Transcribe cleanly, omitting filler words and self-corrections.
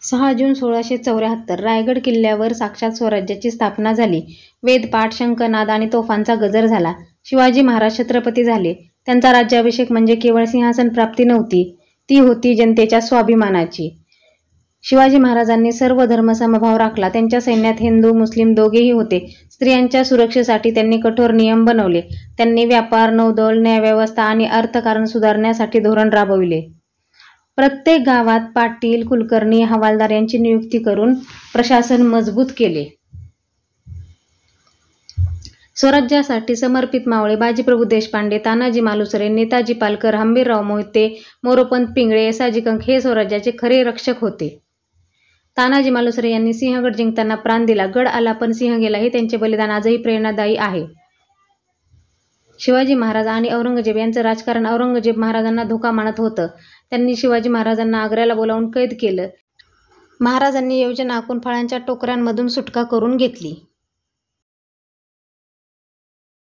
6 जून 1674 रायगड किल्ल्यावर साक्षात स्वराज्याची स्थापना झाली. वेदपाठ, शंखनाद आणि तोफांचा गजर झाला. शिवाजी महाराज छत्रपती झाले. त्यांचा राज्याभिषेक म्हणजे केवळ सिंहासन प्राप्ती नव्हती, ती होती जनतेच्या स्वाभिमानाची. शिवाजी महाराजांनी सर्व धर्म समभाव राखला. त्यांच्या सैन्यात हिंदू मुस्लिम दोघेही होते. स्त्रियांच्या सुरक्षेसाठी त्यांनी कठोर नियम बनवले. त्यांनी व्यापार, नौदल, न्यायव्यवस्था आणि अर्थकारण सुधारण्यासाठी धोरण राबविले. प्रत्येक गावात पाटील, कुलकर्णी, हवालदार यांची नियुक्ती करून प्रशासन मजबूत केले. स्वराज्यासाठी समर्पित मावळे बाजीप्रभू देशपांडे, तानाजी मालुसरे, नेताजी पालकर, हंबीरराव मोहिते, मोरोपंत पिंगळे, येसाजी कंक हे स्वराज्याचे खरे रक्षक होते. तानाजी मालुसरे यांनी सिंहगड जिंकताना प्राण दिला. गड आला पण सिंह गेला हे त्यांचे बलिदान आजही प्रेरणादायी आहे. शिवाजी महाराज आणि औरंगजेब यांचं राजकारण औरंगजेब महाराजांना धोका मानत होतं. त्यांनी शिवाजी महाराजांना आग्र्याला बोलावून कैद केलं. महाराजांनी योजना आखून फळांच्या टोकऱ्यांमधून सुटका करून घेतली.